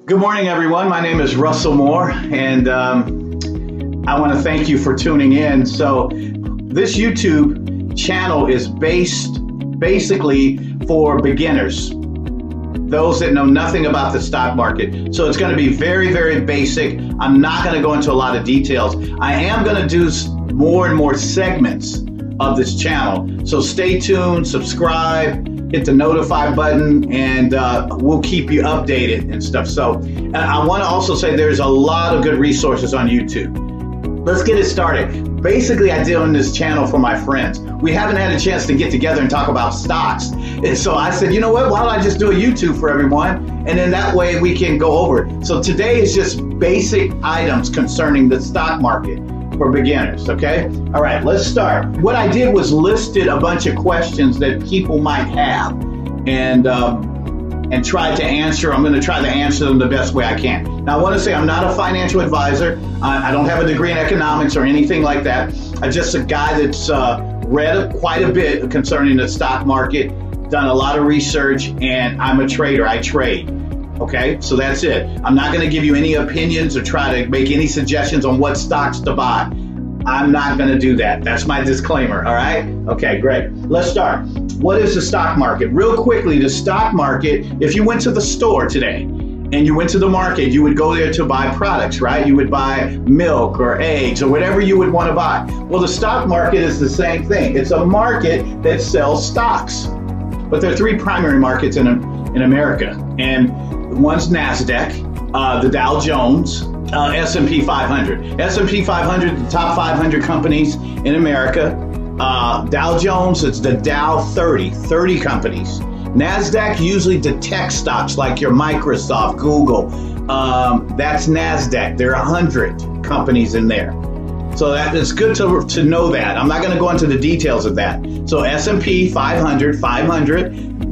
Good morning, everyone. My name is Russell Moore, and I want to thank you for tuning in. So, this YouTube channel is basically for beginners, those that know nothing about the stock market. So, it's going to be very, very basic. I'm not going to go into a lot of details. I am going to do more and more segments of this channel. So, stay tuned, subscribe, hit the notify button, and we'll keep you updated and stuff. So I want to also say there's a lot of good resources on YouTube. Let's get it started. Basically, I did on this channel for my friends. We haven't had a chance to get together and talk about stocks. And so I said, you know what, why don't I just do a YouTube for everyone? And then that way we can go over it. So today is just basic items concerning the stock market for beginners, okay? All right, let's start. What I did was listed a bunch of questions that people might have and tried to answer. I'm gonna try to answer them the best way I can. Now, I wanna say I'm not a financial advisor. I don't have a degree in economics or anything like that. I'm just a guy that's read quite a bit concerning the stock market, done a lot of research, and I'm a trader, I trade. Okay, so that's it. I'm not going to give you any opinions or try to make any suggestions on what stocks to buy. I'm not going to do that. That's my disclaimer, all right? Okay, great. Let's start. What is the stock market? Real quickly, the stock market, if you went to the store today and you went to the market, you would go there to buy products, right? You would buy milk or eggs or whatever you would want to buy. Well, the stock market is the same thing. It's a market that sells stocks. But there are three primary markets in America. And one's NASDAQ, the Dow Jones, S&P 500. S&P 500, the top 500 companies in America. Dow Jones, it's the Dow 30 companies. NASDAQ usually detects stocks like your Microsoft, Google. That's NASDAQ. There are 100 companies in there. So that is good to know that. I'm not going to go into the details of that. So S&P 500,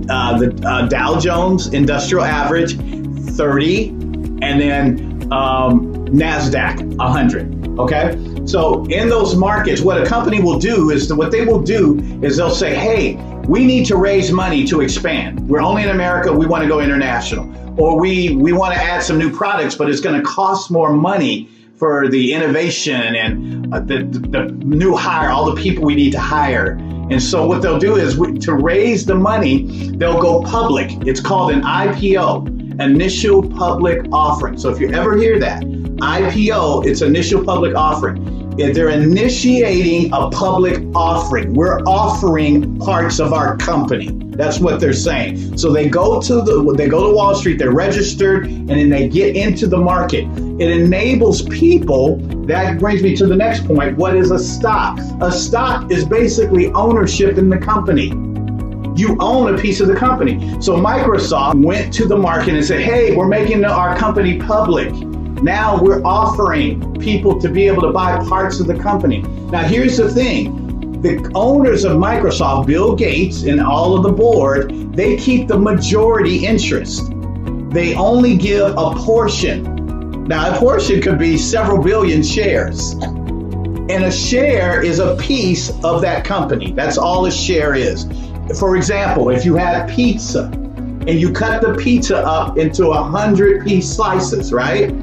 the Dow Jones Industrial Average, 30, and then NASDAQ, 100, okay? So in those markets, what a company will do is they'll say, hey, we need to raise money to expand. We're only in America, we want to go international. Or we want to add some new products, but it's going to cost more money for the innovation and the new hire, all the people we need to hire. And so what they'll do is to raise the money, they'll go public. It's called an IPO, initial public offering. So if you ever hear that, IPO, it's initial public offering. If they're initiating a public offering, we're offering parts of our company. That's what they're saying. So they go to Wall Street, they're registered, and then they get into the market. It enables people. That brings me to the next point. What is a stock? A stock is basically ownership in the company. You own a piece of the company. So Microsoft went to the market and said, hey, we're making our company public. Now we're offering people to be able to buy parts of the company. Now here's the thing. The owners of Microsoft, Bill Gates and all of the board, they keep the majority interest. They only give a portion. Now, a portion could be several billion shares. And a share is a piece of that company. That's all a share is. For example, if you had pizza and you cut the pizza up into 100-piece slices, right?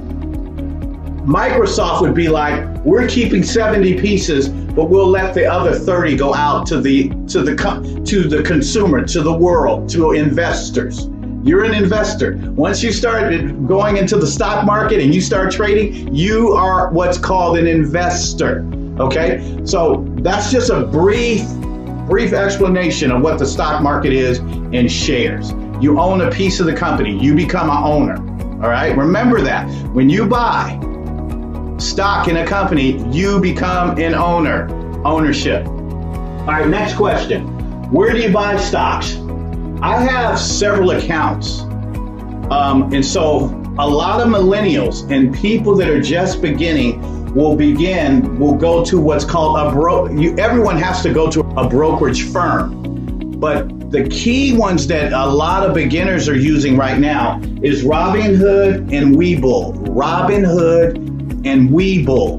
Microsoft would be like, we're keeping 70 pieces, but we'll let the other 30 go out to the consumer, to the world, to investors. You're an investor. Once you start going into the stock market and you start trading, you are what's called an investor, okay? So that's just a brief explanation of what the stock market is in shares. You own a piece of the company. You become an owner, all right? Remember that. When you buy stock in a company, you become an owner, ownership. All right, next question. Where do you buy stocks? I have several accounts. And so a lot of millennials and people that are just beginning will go to what's called everyone has to go to a brokerage firm. But the key ones that a lot of beginners are using right now is Robinhood and Webull. Robinhood and Webull,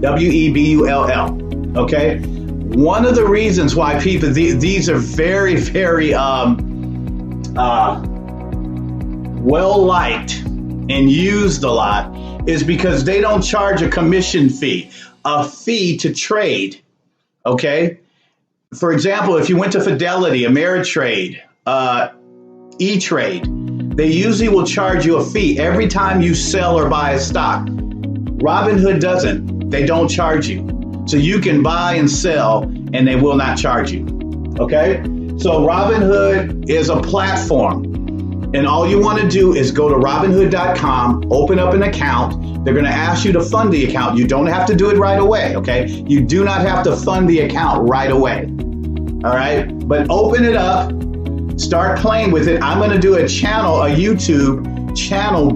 W-E-B-U-L-L, okay? One of the reasons why people, these are very, very well-liked and used a lot is because they don't charge a commission fee, a fee to trade. Okay. For example, if you went to Fidelity, Ameritrade, E-Trade, they usually will charge you a fee every time you sell or buy a stock. Robinhood doesn't. They don't charge you. So you can buy and sell and they will not charge you. Okay? So Robinhood is a platform. And all you want to do is go to Robinhood.com, open up an account. They're going to ask you to fund the account. You don't have to do it right away, okay? You do not have to fund the account right away, all right? But open it up, start playing with it. I'm going to do a YouTube channel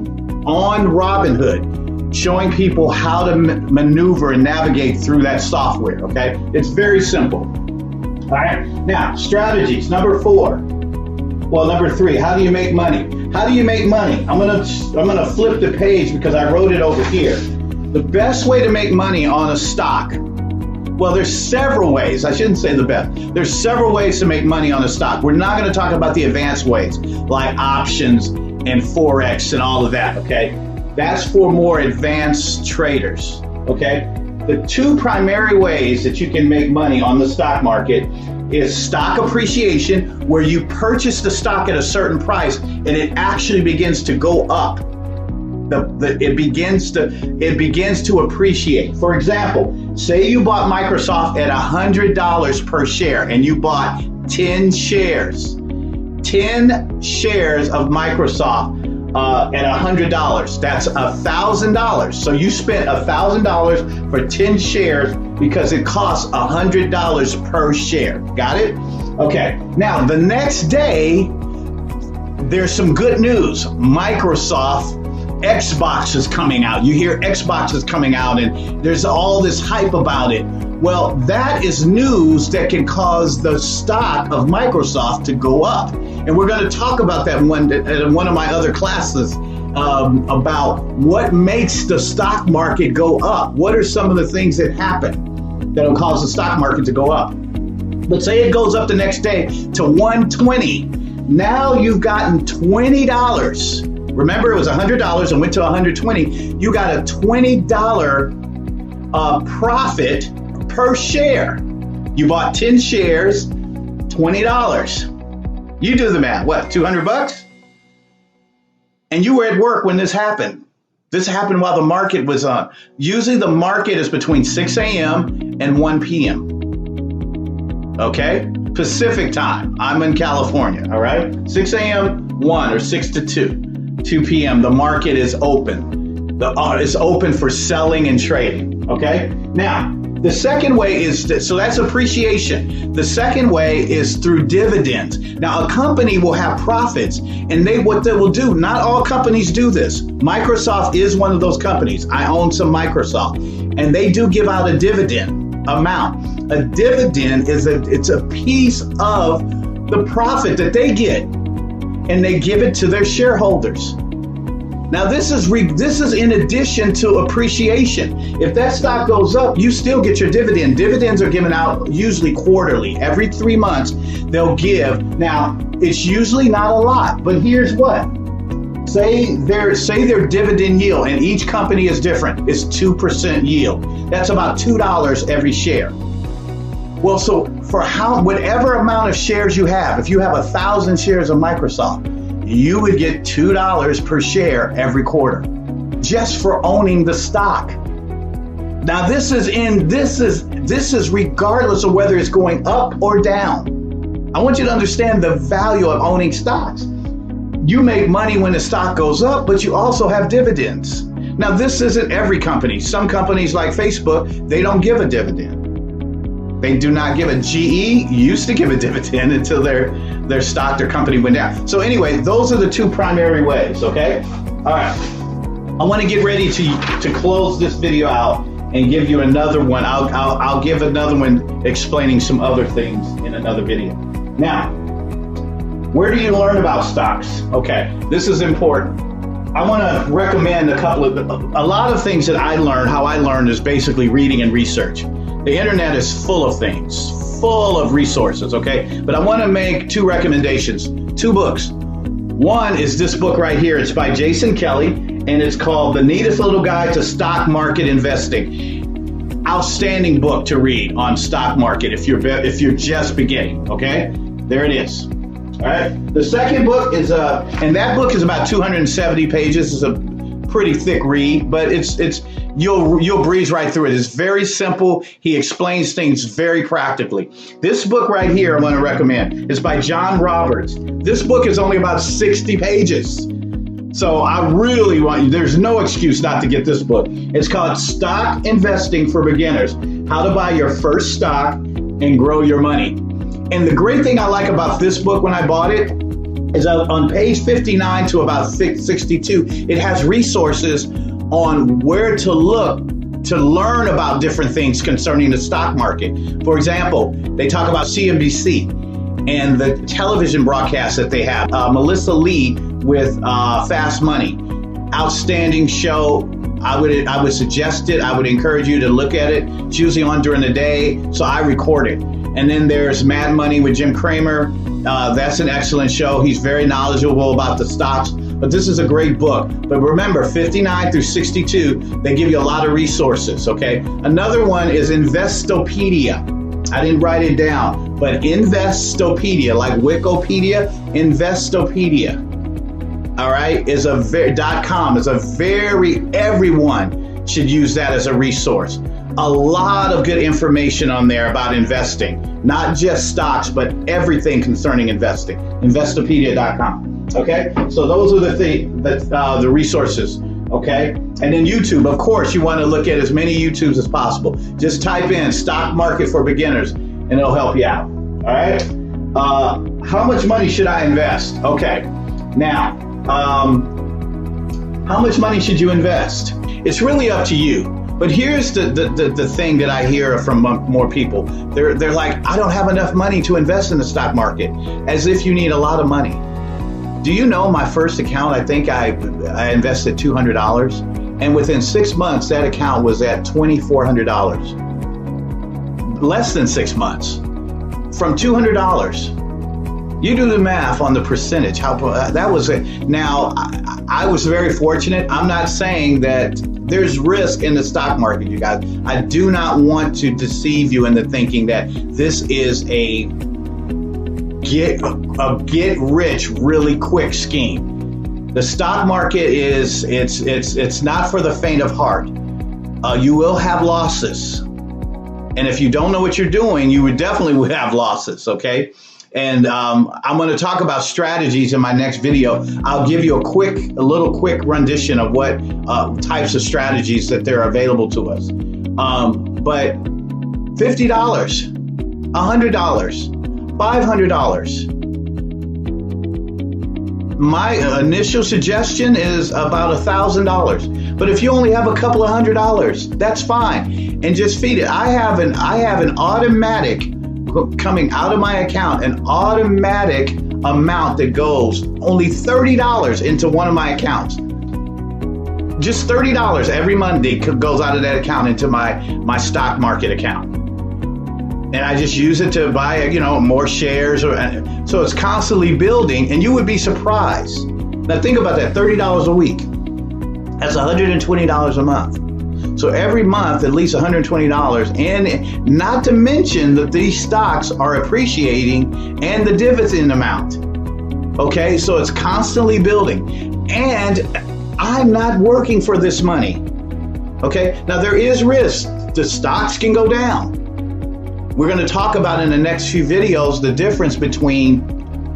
on Robinhood, showing people how to maneuver and navigate through that software, okay? It's very simple, all right? Now, strategies, number 3, how do you make money? How do you make money? I'm gonna flip the page because I wrote it over here. The best way to make money on a stock, well, there's several ways. I shouldn't say the best. There's several ways to make money on a stock. We're not gonna talk about the advanced ways, like options and Forex and all of that, okay? That's for more advanced traders, okay? The two primary ways that you can make money on the stock market is stock appreciation, where you purchase the stock at a certain price and it actually begins to go up. It begins to appreciate. For example, say you bought Microsoft at $100 per share and you bought 10 shares. 10 shares of Microsoft at $100. That's $1,000. So you spent $1,000 for 10 shares because it costs $100 per share. Got it? Okay. Now, the next day, there's some good news. Microsoft Xbox is coming out. You hear Xbox is coming out and there's all this hype about it. Well, that is news that can cause the stock of Microsoft to go up. And we're going to talk about that in one of my other classes about what makes the stock market go up. What are some of the things that happen that'll cause the stock market to go up? But say it goes up the next day to 120. Now you've gotten $20. Remember, it was $100 and went to 120. You got a $20 profit per share. You bought 10 shares, $20. You do the math. What, $200? And you were at work when this happened. This happened while the market was on. Usually the market is between 6 a.m. and 1 p.m. Okay? Pacific time. I'm in California, all right? 6 a.m., 1 or 6 to 2. 2 p.m. The market is open. It's open for selling and trading, okay? Now, the second way is, so that's appreciation. The second way is through dividends. Now, a company will have profits, and what they will do, not all companies do this. Microsoft is one of those companies. I own some Microsoft, and they do give out a dividend amount. A dividend it's a piece of the profit that they get, and they give it to their shareholders. Now, this is in addition to appreciation. If that stock goes up, you still get your dividend. Dividends are given out usually quarterly. Every 3 months, they'll give. Now, it's usually not a lot, but here's what. Say their dividend yield, and each company is different. It's 2% yield. That's about $2 every share. Well, so for whatever amount of shares you have, if you have 1,000 shares of Microsoft, you would get $2 per share every quarter just for owning the stock. Now, this is regardless of whether it's going up or down. I want you to understand the value of owning stocks. You make money when the stock goes up, but you also have dividends. Now, this isn't every company. Some companies like Facebook, they don't give a dividend. They do not give a GE used to give a dividend until their company went down. So anyway, those are the two primary ways, okay? All right. I want to get ready to close this video out and give you another one. I'll give another one explaining some other things in another video. Now, where do you learn about stocks? Okay, this is important. I want to recommend a lot of things that I learned. How I learned is basically reading and research. The internet is full of things, full of resources, okay? But I want to make 2 recommendations, 2 books. One is this book right here. It's by Jason Kelly, and it's called The Neatest Little Guide to Stock Market Investing. Outstanding book to read on stock market if you're just beginning. Okay, there it is. All right. The second book is and that book is about 270 pages. It's a pretty thick read, but you'll breeze right through it. It's very simple. He explains things very practically. This book right here I want to recommend. It's by John Roberts. This book is only about 60 pages. So I really want you, there's no excuse not to get this book. It's called Stock Investing for Beginners, How to Buy Your First Stock and Grow Your Money. And the great thing I like about this book when I bought it is on page 59 to about 62, it has resources on where to look to learn about different things concerning the stock market. For example, they talk about CNBC and the television broadcast that they have. Melissa Lee with Fast Money, outstanding show. I would suggest it. I would encourage you to look at it. It's usually on during the day, so I record it. And then there's Mad Money with Jim Cramer. That's an excellent show. He's very knowledgeable about the stocks, but this is a great book. But remember, 59 through 62, they give you a lot of resources, okay? Another one is Investopedia. I didn't write it down, but Investopedia, like Wikipedia, Investopedia, all right, is a .com is a everyone should use that as a resource. A lot of good information on there about investing, not just stocks, but everything concerning investing. Investopedia.com. Okay, so those are the resources. Okay, and then YouTube, of course, you want to look at as many YouTubes as possible. Just type in stock market for beginners, and it'll help you out. All right. How much money should I invest? Okay, now, how much money should you invest? It's really up to you. But here's the thing that I hear from more people. They're like, I don't have enough money to invest in the stock market, as if you need a lot of money. Do you know my first account, I think I invested $200, and within 6 months, that account was at $2,400. Less than 6 months, from $200. You do the math on the percentage. How that was it. Now, I was very fortunate. I'm not saying that there's risk in the stock market, you guys. I do not want to deceive you into thinking that this is a get rich really quick scheme. The stock market is it's not for the faint of heart. You will have losses, and if you don't know what you're doing, you would definitely have losses. Okay. And I'm going to talk about strategies in my next video. I'll give you a little quick rendition of what types of strategies that they're available to us. But $50, $100, $500. My initial suggestion is about $1,000. But if you only have a couple of $100, that's fine, and just feed it. I have an automatic coming out of my account, an automatic amount that goes only $30 into one of my accounts. Just $30 every Monday goes out of that account into my stock market account. And I just use it to buy, more shares. So it's constantly building, and you would be surprised. Now think about that, $30 a week. That's $120 a month. So every month, at least $120, and not to mention that these stocks are appreciating and the dividend amount. Okay, so it's constantly building, and I'm not working for this money. Okay, now there is risk. The stocks can go down. We're going to talk about in the next few videos the difference between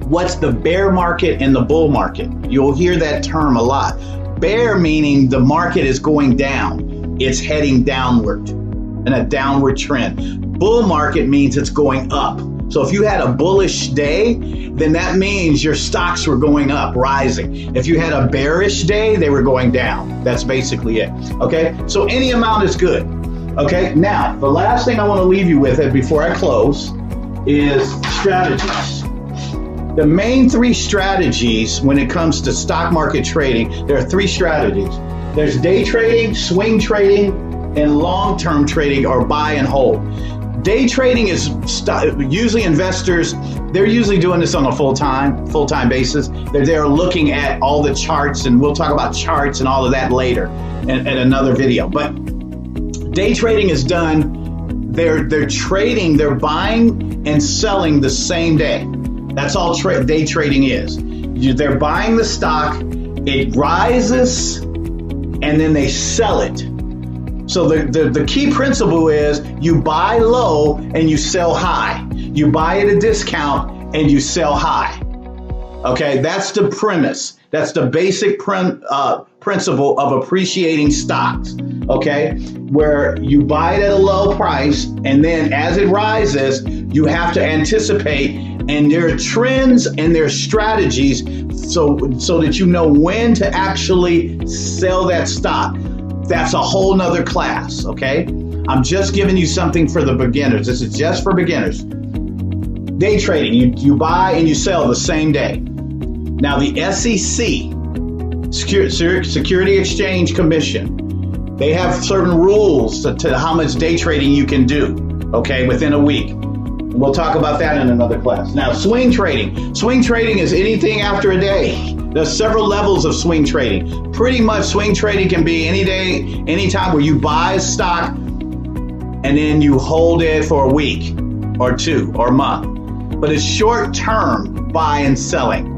what's the bear market and the bull market. You'll hear that term a lot. Bear meaning the market is going down. It's heading downward in a downward trend. Bull market means it's going up. So if you had a bullish day, then that means your stocks were going up, rising. If you had a bearish day, they were going down. That's basically it. Okay, so any amount is good. Okay, now the last thing I want to leave you with before I close is strategies. The main three strategies when it comes to stock market trading, there are three strategies. There's day trading, swing trading, and long-term trading, or buy and hold. Day trading is usually investors, they're usually doing this on a full-time basis. They're looking at all the charts, and we'll talk about charts and all of that later in another video. But day trading is done, they're trading, they're buying and selling the same day. That's all day trading is. They're buying the stock, it rises, and then they sell it. So the key principle is you buy low and you sell high. You buy at a discount and you sell high. Okay, that's the premise. That's the basic principle of appreciating stocks. Okay, where you buy it at a low price, and then as it rises, you have to anticipate, and there are trends and there are strategies so that you know when to actually sell that stock. That's a whole nother class, okay? I'm just giving you something for the beginners. This is just for beginners. Day trading, you buy and you sell the same day. Now the SEC, Security Exchange Commission, they have certain rules to how much day trading you can do, okay, within a week. We'll talk about that in another class. Now, swing trading. Swing trading is anything after a day. There's several levels of swing trading. Pretty much swing trading can be any day, any time where you buy a stock and then you hold it for a week or two or a month. But it's short-term buy and selling.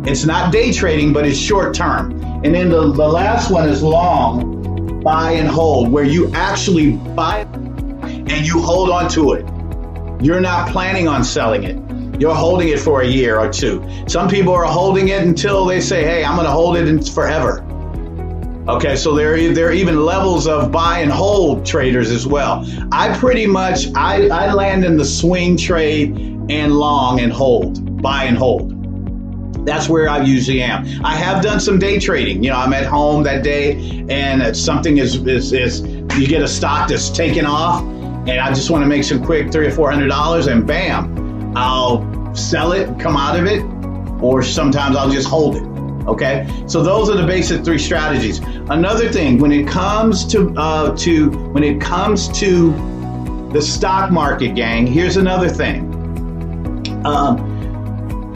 It's not day trading, but it's short-term. And then the last one is long buy and hold, where you actually buy and you hold on to it. You're not planning on selling it. You're holding it for a year or two. Some people are holding it until they say, hey, I'm going to hold it forever. Okay, so there are even levels of buy and hold traders as well. I land in the swing trade and long and hold, buy and hold. That's where I usually am. I have done some day trading. You know, I'm at home that day and something is you get a stock that's taken off, and I just want to make some quick $300 or $400, and bam, I'll sell it, come out of it, or sometimes I'll just hold it. Okay, so those are the basic three strategies. Another thing, when it comes to the stock market, gang, here's another thing.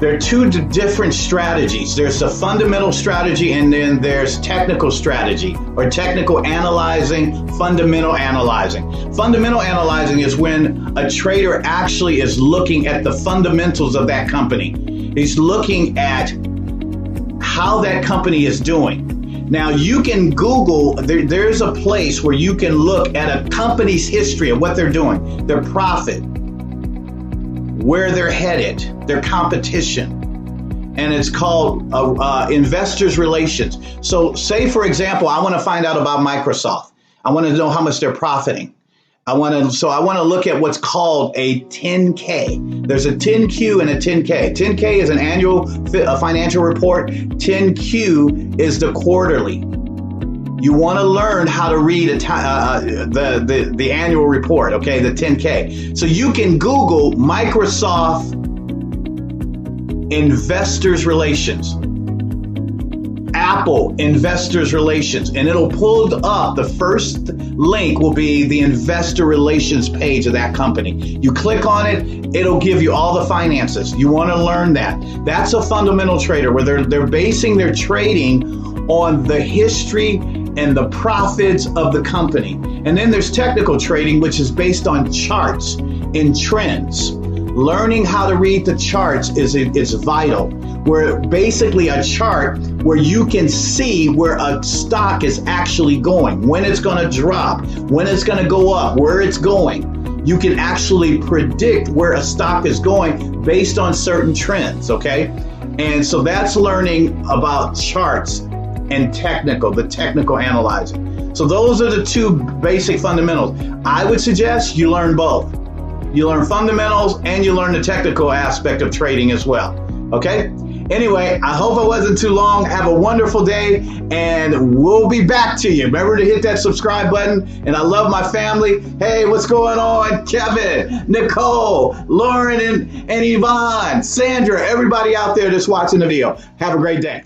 There are two different strategies. There's a fundamental strategy, and then there's technical strategy, or technical analyzing, fundamental analyzing. Fundamental analyzing is when a trader actually is looking at the fundamentals of that company. He's looking at how that company is doing. Now, you can Google, there's a place where you can look at a company's history of what they're doing, their profit, where they're headed, their competition, and it's called investors relations. So say, for example, I want to find out about Microsoft. I want to know how much they're profiting. I want to look at what's called a 10K. There's a 10Q and a 10K. 10K is an annual financial report. 10Q is the quarterly. You want to learn how to read the annual report, okay, the 10K. So you can Google Microsoft Investors Relations, Apple Investors Relations, and it'll pull up. The first link will be the investor relations page of that company. You click on it, it'll give you all the finances. You want to learn that. That's a fundamental trader where they're basing their trading on the history and the profits of the company. And then there's technical trading, which is based on charts and trends. Learning how to read the charts is vital. Where basically a chart where you can see where a stock is actually going, when it's going to drop, when it's going to go up, where it's going. You can actually predict where a stock is going based on certain trends, okay? And so that's learning about charts and the technical analyzing. So those are the two basic fundamentals. I would suggest you learn both. You learn fundamentals and you learn the technical aspect of trading as well. Okay? Anyway, I hope I wasn't too long. Have a wonderful day, and we'll be back to you. Remember to hit that subscribe button. And I love my family. Hey, what's going on? Kevin, Nicole, Lauren, and Yvonne, Sandra, everybody out there that's watching the video. Have a great day.